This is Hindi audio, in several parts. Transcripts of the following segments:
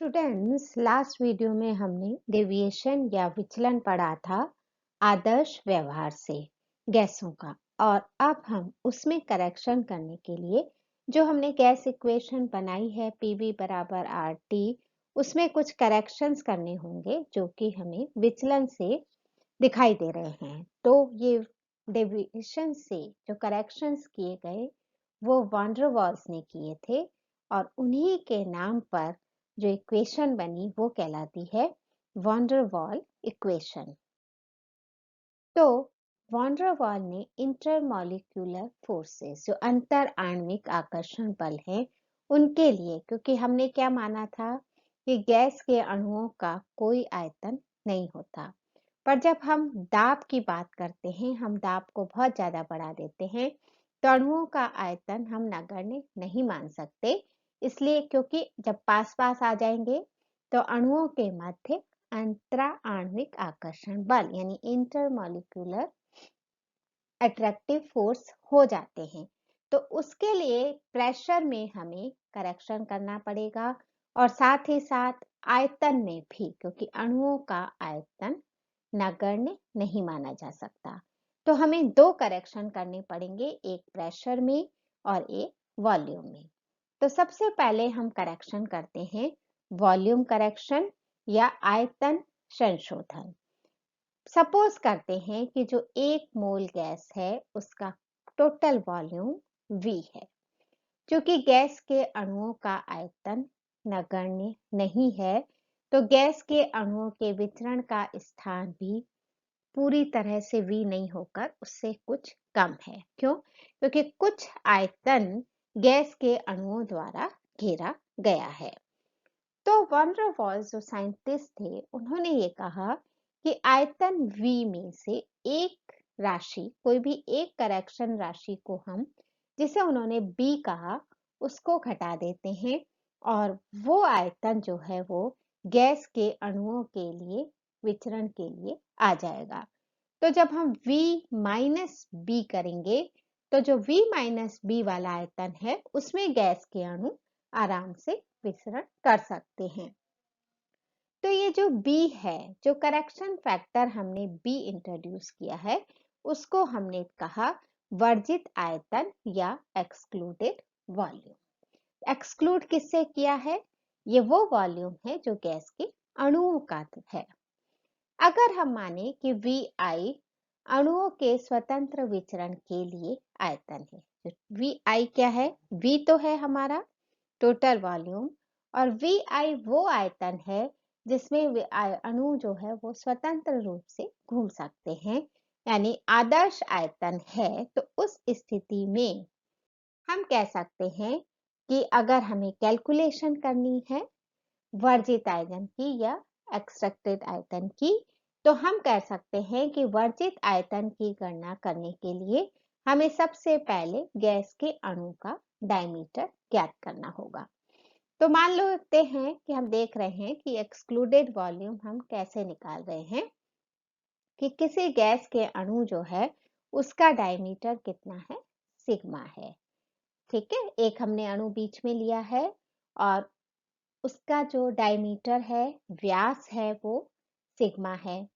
स्टूडेंट्स, लास्ट वीडियो में हमने डेविएशन या विचलन पढ़ा था आदर्श व्यवहार से गैसों का। और अब हम उसमें करेक्शन करने के लिए जो हमने गैस इक्वेशन बनाई है पीवी बराबर आर टी, उसमें कुछ करेक्शंस करने होंगे जो कि हमें विचलन से दिखाई दे रहे हैं। तो ये डेविएशन से जो करेक्शंस किए गए वो वॉन डर वाल्स ने किए थे, और उन्हीं के नाम पर जो इक्वेशन बनी वो कहलाती है वॉन डर वाल इक्वेशन। तो वॉन डर वाल ने इंटरमॉलिक्यूलर फोर्सेस, जो अंतर आणविक आकर्षण बल हैं, उनके लिए, क्योंकि हमने क्या माना था कि गैस के अणुओं का कोई आयतन नहीं होता, पर जब हम दाब की बात करते हैं, हम दाब को बहुत ज्यादा बढ़ा देते हैं, तो अणुओं का आयतन हम नगण्य नहीं मान सकते। इसलिए क्योंकि जब पास पास आ जाएंगे तो अणुओं के मध्य अंतरा आणविक आकर्षण बल यानी इंटरमॉलिक्यूलर अट्रैक्टिव फोर्स हो जाते हैं। तो उसके लिए प्रेशर में हमें करेक्शन करना पड़ेगा, और साथ ही साथ आयतन में भी, क्योंकि अणुओं का आयतन नगण्य नहीं माना जा सकता। तो हमें दो करेक्शन करने पड़ेंगे, एक प्रेशर में और एक वॉल्यूम में। तो सबसे पहले हम करेक्शन करते हैं वॉल्यूम करेक्शन या आयतन संशोधन। सपोज करते हैं कि जो एक मोल गैस है उसका टोटल वॉल्यूम V है। क्योंकि गैस के अणुओं का आयतन नगण्य नहीं है, तो गैस के अणुओं के वितरण का स्थान भी पूरी तरह से V नहीं होकर उससे कुछ कम है। क्यों? क्योंकि कुछ आयतन गैस के अणुओं द्वारा घेरा गया है। तो वॉन डर वाल्स जो साइंटिस्ट थे, उन्होंने ये कहा कि आयतन V में से एक राशि, कोई भी एक करेक्शन राशि को हम, जिसे उन्होंने B कहा, उसको घटा देते हैं, और वो आयतन जो है वो गैस के अणुओं के लिए विचरण के लिए आ जाएगा। तो जब हम V माइनस बी करेंगे, तो जो V माइनस बी वाला आयतन है उसमें गैस के अणु आराम से विचरण कर सकते हैं। तो ये जो B है, जो करेक्शन फैक्टर हमने B इंट्रोड्यूस किया है, उसको हमने कहा वर्जित आयतन या एक्सक्लूडेड वॉल्यूम। एक्सक्लूड किससे किया है? ये वो वॉल्यूम है जो गैस के अणुओं का है। अगर हम माने कि Vi अणुओं के स्वतंत्र विचरण के लिए आयतन है। Vi क्या है? V तो है हमारा टोटल वॉल्यूम, और Vi वो आयतन है जिसमें अणु जो है वो स्वतंत्र रूप से घूम सकते हैं, यानी आदर्श आयतन है। तो उस स्थिति में हम कह सकते हैं कि अगर हमें कैलकुलेशन करनी है वर्जित आयतन की या एक्सट्रैक्टेड आयतन की, तो हम कह सकते हैं कि वर्जित आयतन की गणना करने के लिए हमें सबसे पहले गैस के अणु का डायमीटर ज्ञात करना होगा। तो मान लेते हैं कि हम देख रहे हैं कि एक्सक्लूडेड वॉल्यूम हम कैसे निकाल रहे हैं कि किसी गैस के अणु जो है उसका डायमीटर कितना है, सिग्मा है। ठीक है, एक हमने अणु बीच में लिया है और उसका जो डायमीटर है, व्यास है, वो सिग्मा है।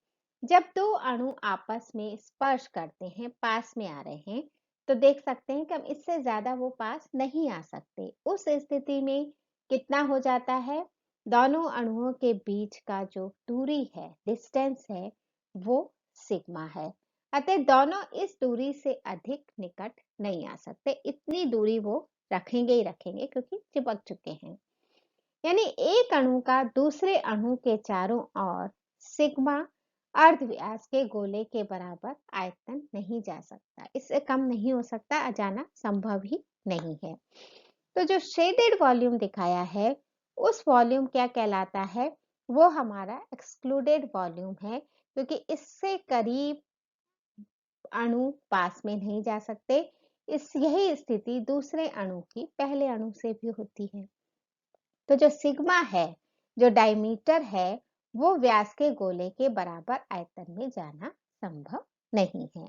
जब दो अणु आपस में स्पर्श करते हैं, पास में आ रहे हैं, तो देख सकते हैं कि हम इससे ज्यादा वो पास नहीं आ सकते। उस स्थिति में कितना हो जाता है, दोनों अणुओं के बीच का जो दूरी है, डिस्टेंस है, वो सिग्मा है। अतः दोनों इस दूरी से अधिक निकट नहीं आ सकते। इतनी दूरी वो रखेंगे ही रखेंगे क्योंकि चिपक चुके हैं। यानी एक अणु का दूसरे अणु के चारों ओर सिग्मा अर्धव्यास के गोले के बराबर आयतन नहीं जा सकता, इससे कम नहीं हो सकता, जाना संभव ही नहीं है। तो जो शेडेड वॉल्यूम दिखाया है, उस वॉल्यूम क्या कहलाता है? वो हमारा एक्सक्लूडेड वॉल्यूम है, क्योंकि इससे करीब अणु पास में नहीं जा सकते। यही स्थिति दूसरे अणु की पहले अणु से भी होती है। तो जो सिग्मा है, जो डायमीटर है, वो व्यास के गोले के बराबर आयतन में जाना संभव नहीं है।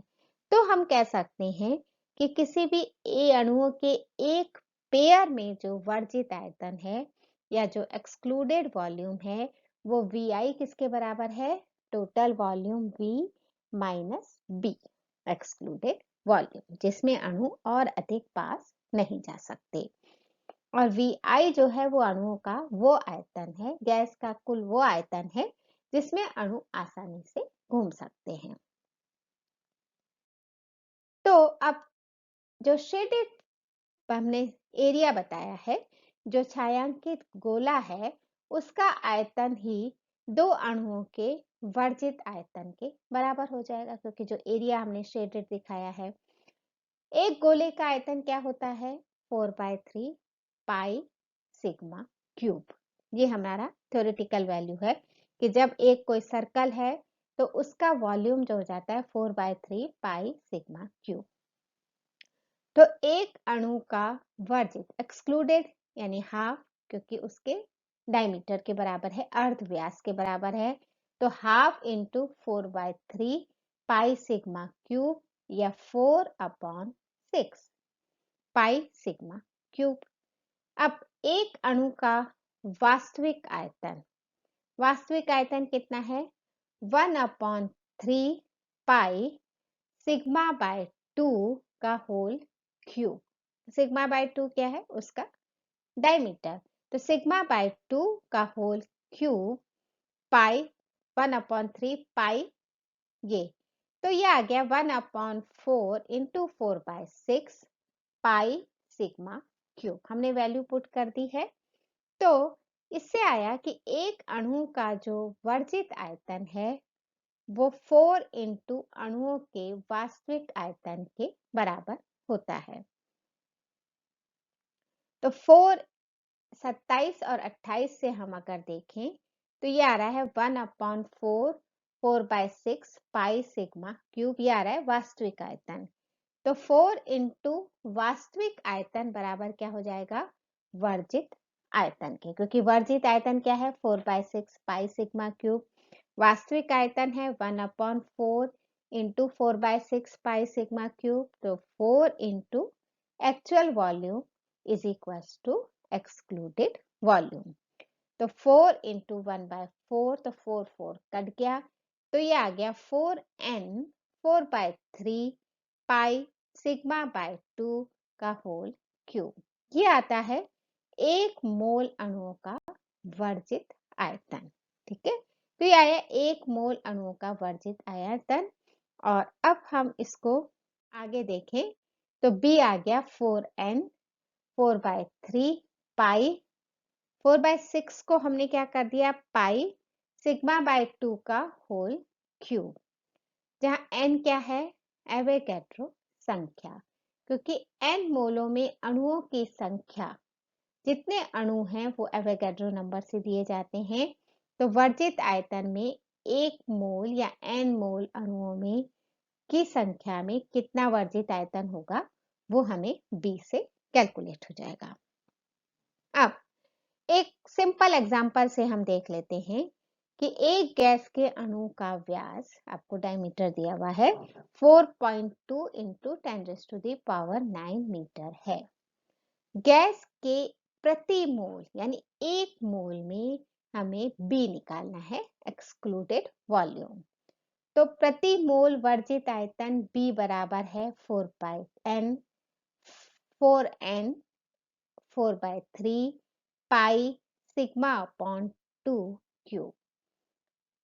तो हम कह सकते हैं कि किसी भी अणुओं के एक पेयर में जो वर्जित आयतन है या जो एक्सक्लूडेड वॉल्यूम है वो VI किसके बराबर है? Total volume V minus B, excluded volume, जिसमें अणु और अधिक पास नहीं जा सकते। और VI जो है वो अणुओं का वो आयतन है, गैस का कुल वो आयतन है जिसमें अणु आसानी से घूम सकते हैं। तो अब जो शेडेड हमने एरिया बताया है, जो छायांकित गोला है उसका आयतन ही दो अणुओं के वर्जित आयतन के बराबर हो जाएगा, क्योंकि जो एरिया हमने शेडेड दिखाया है, एक गोले का आयतन क्या होता है? 4/3 पाई सिग्मा क्यूब। ये हमारा थ्योरेटिकल वैल्यू है कि जब एक कोई सर्कल है तो उसका वॉल्यूम जो हो जाता है 4/3 पाई सिग्मा क्यूब। तो एक अणु का वर्जित एक्सक्लूडेड यानी हाफ, क्योंकि उसके डायमीटर के बराबर है, अर्ध व्यास के बराबर है, तो half into 4/3 pi sigma cube या 4/6 पाई सिग्मा क्यूब। अब एक अणु का वास्तविक आयतन कितना है? 1/3 पाई सिग्मा बाय 2 का होल क्यूब। सिग्मा बाय 2 क्या है? उसका डायमीटर। तो सिग्मा बाय 2 का होल क्यूब पाई 1/3 पाई, ये तो ये आ गया 1/4 इंटू 4/6 पाई सिग्मा क्यूब। हमने वैल्यू पुट कर दी है। तो इससे आया कि एक अणु का जो वर्जित आयतन है वो 4 इंटू अणुओं के वास्तविक आयतन के बराबर होता है। तो 4, 27 और 28 से हम अगर देखें तो ये आ रहा है 1/4 4/6 पाई सिग्मा क्यूब, ये आ रहा है वास्तविक आयतन। तो 4 इंटू वास्तविक आयतन बराबर क्या हो जाएगा? वर्जित आयतन के, क्योंकि वर्जित आयतन क्या है? 4/6 पाई सिग्मा क्यूब। वास्तविक आयतन है 1/4 इंटू 4/6 पाई सिग्मा क्यूब। तो 4 into actual volume is equal to excluded volume. तो 4 इंटू 1/4, तो 4 कट गया, तो ये आ गया 4n 4/3 पाई सिग्मा बाय 2 का होल क्यूब। ये आता है 1 मोल अणुओं का वर्जित आयतन। ठीक है, तो ये आया 1 मोल अणुओं का वर्जित आयतन। और अब हम इसको आगे देखें तो B आ गया 4n 4/3 पाई, 4/6 को हमने क्या कर दिया? पाई सिग्मा बाय 2 का होल क्यूब, जहां n क्या है? एवोगैड्रो संख्या, क्योंकि n मोलों में अणुओं की संख्या, जितने अणु हैं वो एवोगैड्रो नंबर से दिए जाते हैं। तो वर्जित आयतन में 1 मोल या n मोल अणुओं में की संख्या में कितना वर्जित आयतन होगा वो हमें B से कैलकुलेट हो जाएगा। अब एक सिंपल एग्जांपल से हम देख लेते हैं कि एक गैस के अणु का व्यास, आपको डायमीटर दिया हुआ है, 4.2 इंटू 10⁻⁹ मीटर है। गैस के प्रति मोल यानी 1 मोल में हमें B निकालना है, एक्सक्लूडेड वॉल्यूम। तो प्रति मोल वर्जित आयतन B बराबर है 4n 4/3 pi sigma upon 2 cube.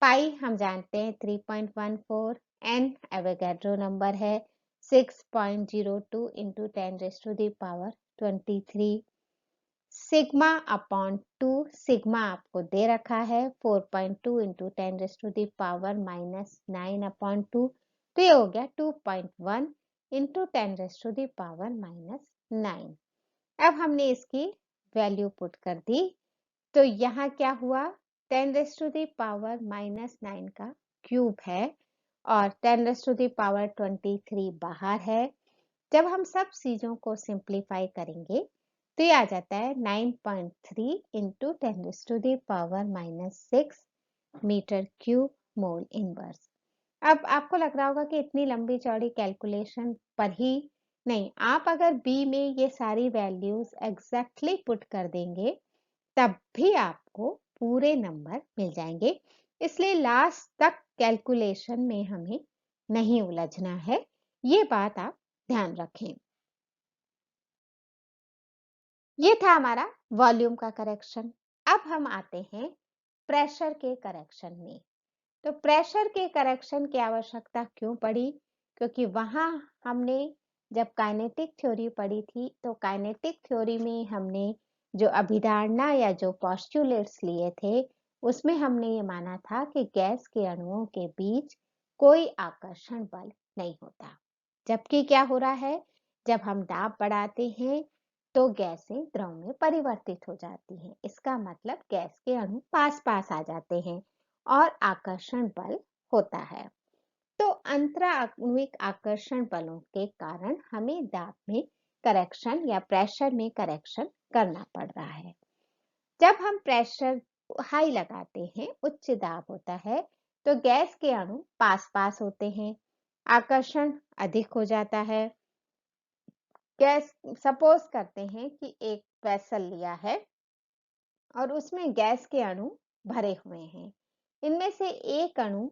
Pi हम जानते हैं 3.14, n एवोगैड्रो नंबर है, 6.02 इंटू 10⁻23, सिग्मा अपॉन 2, सिग्मा आपको दे रखा है 4.2 इंटू 10⁻⁻⁹ तो ये हो गया 2.1 इंटू 10⁻⁻⁹। अब हमने इसकी वैल्यू पुट कर दी, तो यहाँ क्या हुआ? 10⁻⁻⁹ का क्यूब है और 10⁻23 बाहर है। जब हम सब चीजों को सिंप्लीफाई करेंगे तो ये आ जाता है 9.3 into 10⁻⁻6 metre cube mole inverse. अब आपको लग रहा होगा कि इतनी लंबी चौड़ी कैलकुलेशन पर ही नहीं, आप अगर बी में ये सारी वैल्यूज एग्जैक्टली पुट कर देंगे तब भी आपको पूरे नंबर मिल जाएंगे। इसलिए लास्ट तक कैलकुलेशन में हमें नहीं उलझना है, ये बात आप ध्यान रखें। ये था हमारा वॉल्यूम का करेक्शन। अब हम आते हैं प्रेशर के करेक्शन में। तो प्रेशर के करेक्शन की आवश्यकता क्यों पड़ी? क्योंकि वहां हमने जब काइनेटिक थ्योरी पढ़ी थी, तो काइनेटिक थ्योरी में हमने जो अभिधारणा या जो पोस्टुलेट्स लिए थे, उसमें हमने ये माना था कि गैस के अणुओं के बीच कोई आकर्षण बल नहीं होता। जबकि क्या हो रहा है, जब हम दाब बढ़ाते हैं तो गैसें द्रव में परिवर्तित हो जाती हैं। इसका मतलब गैस के अणु पास पास आ जाते हैं और आकर्षण बल होता है। तो अंतराण्विक आकर्षण बलों के कारण हमें दाब में करेक्शन या प्रेशर में करेक्शन करना पड़ रहा है। जब हम प्रेशर हाई लगाते हैं, उच्च दाब होता है, तो गैस के अणु पास पास होते हैं, आकर्षण अधिक हो जाता है। गैस, सपोज करते हैं कि एक वेसल लिया है और उसमें गैस के अणु भरे हुए हैं। इनमें से एक अणु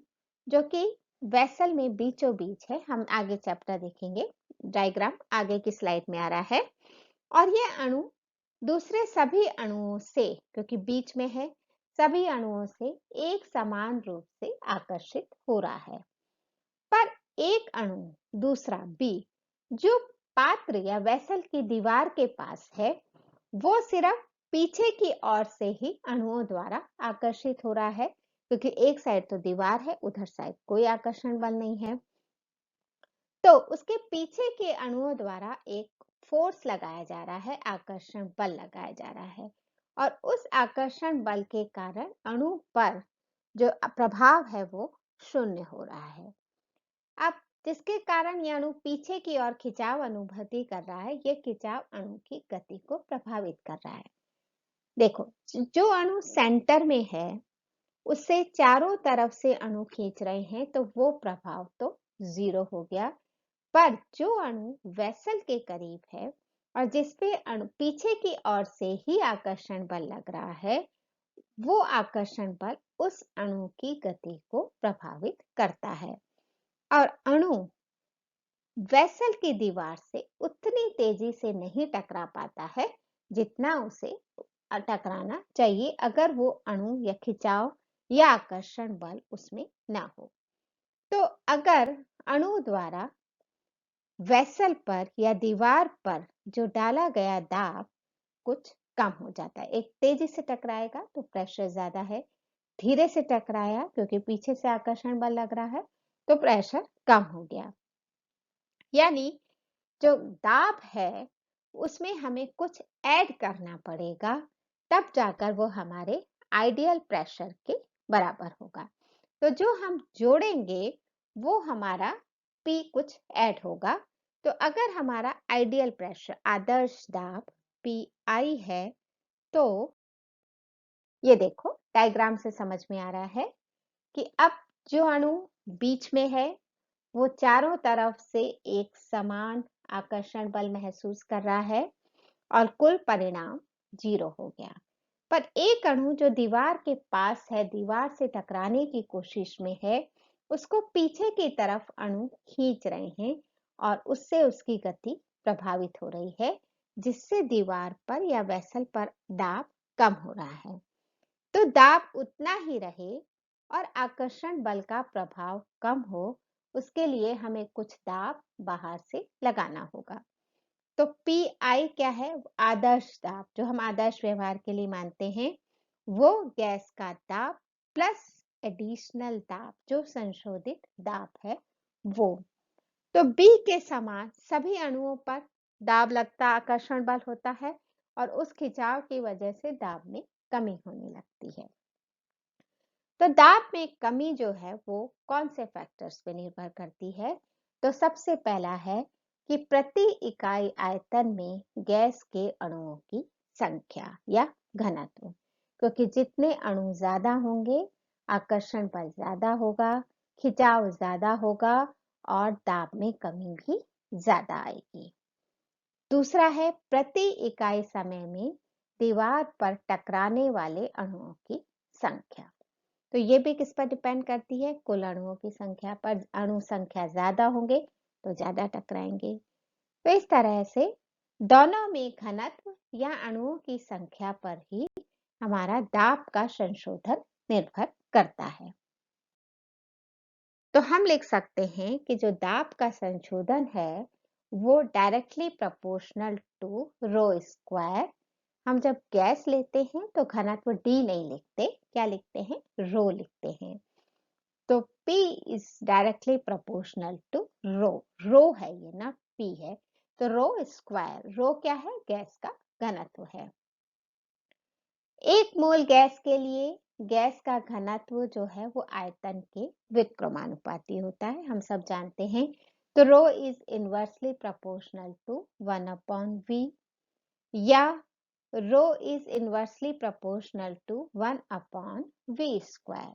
जो कि वेसल में बीचों बीच है, हम आगे चैप्टर देखेंगे, डायग्राम आगे की स्लाइड में आ रहा है, और ये अणु दूसरे सभी अणुओं से, क्योंकि बीच में है, सभी अणुओं से एक समान रूप से आकर्षित हो रहा है। पर एक अणु, दूसरा बी, जो पात्र या वेसल की दीवार के पास है, वो सिर्फ पीछे की ओर से ही अणुओं द्वारा आकर्षित हो रहा है, क्योंकि एक साइड तो दीवार है, उधर साइड कोई आकर्षण बल नहीं है। तो उसके पीछे के अणुओं द्वारा एक फोर्स लगाया जा रहा है, आकर्षण बल लगाया जा रहा है, और उस आकर्षण बल के कारण अणु पर जो प्रभाव है वो शून्य हो रहा है। अब जिसके कारण ये अणु पीछे की ओर खिंचाव अनुभूति कर रहा है, ये खिंचाव अणु की गति को प्रभावित कर रहा है। देखो, जो अणु सेंटर में है उससे चारों तरफ से अणु खींच रहे हैं, तो वो प्रभाव तो जीरो हो गया। पर जो अणु वेसल के करीब है और जिसपे अणु पीछे की ओर से ही आकर्षण बल लग रहा है, वो आकर्षण बल उस अणु की गति को प्रभावित करता है, और अणु वेसल की दीवार से उतनी तेजी से नहीं टकरा पाता है जितना उसे टकराना चाहिए, अगर वो अणु या खिंचाव या आकर्षण बल उसमें ना हो। तो अगर अणु द्वारा वेसल पर या दीवार पर जो डाला गया दाब कुछ कम हो जाता है, एक तेजी से टकराएगा तो प्रेशर ज्यादा है, धीरे से टकराया क्योंकि पीछे से आकर्षण बल लग रहा है तो प्रेशर कम हो गया। यानी जो दाब है उसमें हमें कुछ ऐड करना पड़ेगा, तब जाकर वो हमारे आइडियल प्रेशर के बराबर होगा। तो जो हम जोड़ेंगे वो हमारा P कुछ ऐड होगा। तो अगर हमारा आइडियल प्रेशर, आदर्श दाब PI है, तो ये देखो डायग्राम से समझ में आ रहा है कि अब जो अणु बीच में है वो चारों तरफ से एक समान आकर्षण बल महसूस कर रहा है और कुल परिणाम 0 हो गया। पर एक अणु जो दीवार के पास है, दीवार से टकराने की कोशिश में है, उसको पीछे की तरफ अणु खींच रहे हैं और उससे उसकी गति प्रभावित हो रही है, जिससे दीवार पर या वेसल पर दाब कम हो रहा है। तो दाब उतना ही रहे और आकर्षण बल का प्रभाव कम हो, उसके लिए हमें कुछ दाब बाहर से लगाना होगा। तो PI क्या है? आदर्श दाब, जो हम आदर्श व्यवहार के लिए मानते हैं, वो गैस का दाब प्लस एडिशनल दाब, जो संशोधित दाब है वो। तो B के समान सभी अणुओं पर दाब लगता आकर्षण बल होता है और उस खिंचाव की वजह से दाब में कमी होने लगती है। तो दाब में कमी जो है वो कौन से फैक्टर्स पे निर्भर करती है? तो सबसे पहला है कि प्रति इकाई आयतन में गैस के अणुओं की संख्या या घनत्व, क्योंकि जितने अणु ज्यादा होंगे आकर्षण बल ज्यादा होगा, खिंचाव ज्यादा होगा और दाब में कमी भी ज्यादा आएगी। दूसरा है प्रति इकाई समय में दीवार पर टकराने वाले अणुओं की संख्या। तो ये भी किस पर डिपेंड करती है? कुल अणुओं की संख्या पर। अणु संख्या ज्यादा होंगे तो ज्यादा टकराएंगे। तो इस तरह से दोनों में घनत्व या अणुओं की संख्या पर ही हमारा दाब का संशोधन निर्भर करता है। तो हम लिख सकते हैं कि जो दाब का संशोधन है वो directly proportional to rho square. हम जब गैस लेते हैं तो घनत्व डी नहीं लिखते, क्या लिखते हैं? रो लिखते हैं। तो P is directly proportional to rho. Rho है ये, ना P है। तो रो स्क्वायर, रो क्या है? गैस का घनत्व है। 1 मोल गैस के लिए गैस का घनत्व जो है वो आयतन के व्युत्क्रमानुपाती होता है, हम सब जानते हैं। तो rho is inversely proportional to 1/v, या rho is inversely proportional to 1/v square.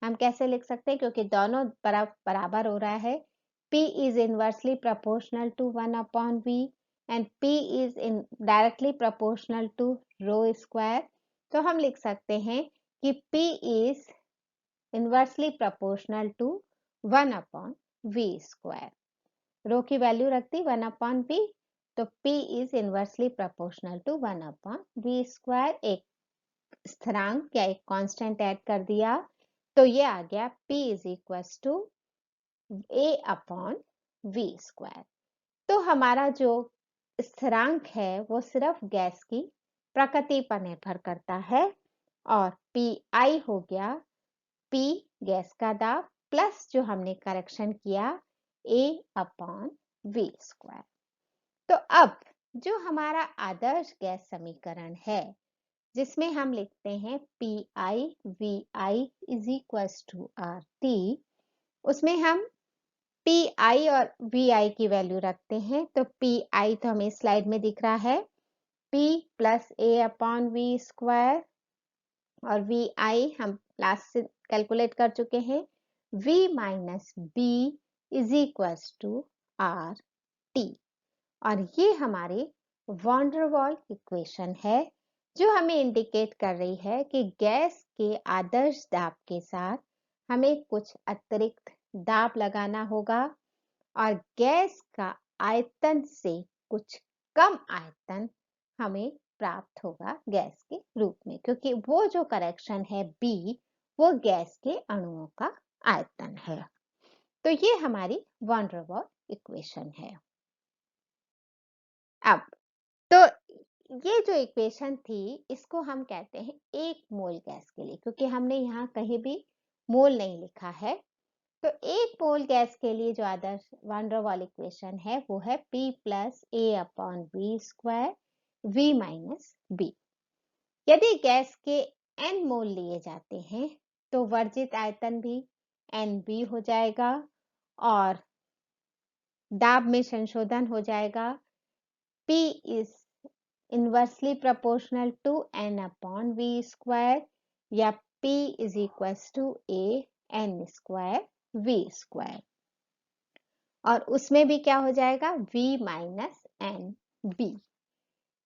हम कैसे लिख सकते हैं? क्योंकि दोनों तरफ बराबर हो रहा है। P is inversely proportional to 1/v and P is directly proportional to rho square. तो हम लिख सकते हैं कि P is inversely proportional to 1/v square. रो की वैल्यू रखती 1/v, तो P is inversely proportional to 1/v square। एक स्थिरांक या एक कांस्टेंट ऐड कर दिया तो ये आ गया P is equals to A/v square. तो हमारा जो स्थिरांक है वो सिर्फ गैस की प्रकृति पर निर्भर करता है, और Pi हो गया P गैस का दाब प्लस जो हमने करेक्शन किया A/v स्क्वायर। तो अब जो हमारा आदर्श गैस समीकरण है जिसमें हम लिखते हैं PI/VI is equals to RT, उसमें हम Pi और Vi की वैल्यू रखते हैं। तो Pi तो हमें स्लाइड में दिख रहा है, P प्लस A/v स्क्वायर, और Vi हम लास्ट से कैलकुलेट कर चुके हैं, V minus B is equals to RT। और ये हमारी वॉन डेर वाल इक्वेशन है जो हमें इंडिकेट कर रही है कि गैस के आदर्श दाब के साथ हमें कुछ अतिरिक्त दाब लगाना होगा, और गैस का आयतन से कुछ कम आयतन हमें प्राप्त होगा गैस के रूप में, क्योंकि वो जो करेक्शन है B वो गैस के अणुओं का आयतन है। तो ये हमारी वॉन डेर वाल इक्वेशन है। अब तो ये जो इक्वेशन थी इसको हम कहते हैं 1 मोल गैस के लिए, क्योंकि हमने यहाँ कहीं भी मोल नहीं लिखा है। तो 1 मोल गैस के लिए जो आदर्श वॉन डेर वाल इक्वेशन है वो है P plus A/v square V minus B। यदि गैस के n मोल लिए जाते हैं तो वर्जित आयतन भी NB हो जाएगा और दाब में संशोधन हो जाएगा। P is inversely proportional to n/v square, या P is equals to A n square V square, और उसमें भी क्या हो जाएगा? V minus n b.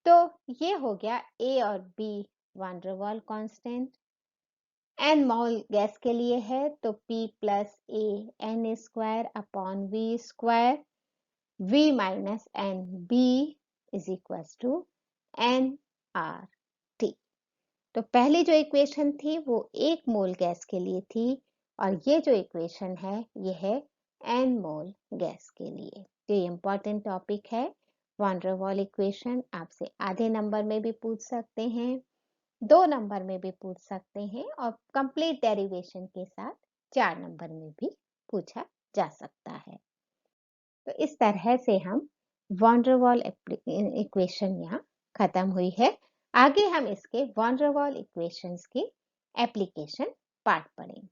तो ये हो गया A और B van der Waals constant. n mole gas के लिए है तो P plus A n square upon V square, V minus n b is equal to NRT। तो पहली जो इक्वेशन थी वो 1 मोल गैस के लिए थी, और ये जो इक्वेशन है ये है n मोल गैस के लिए। तो ये इम्पोर्टेंट टॉपिक है। वॉन डेर वाल इक्वेशन आपसे आधे नंबर में भी पूछ सकते हैं, 2 नंबर में भी पूछ सकते हैं, और कंप्लीट डेरिवेशन के साथ 4 नंबर में भी पूछा जा सकता है। तो इस तरह से हम वॉन डेर वाल इक्वेशन यहाँ खत्म हुई है। आगे हम इसके वॉन डेर वाल इक्वेशंस की एप्लीकेशन पार्ट पढ़ेंगे।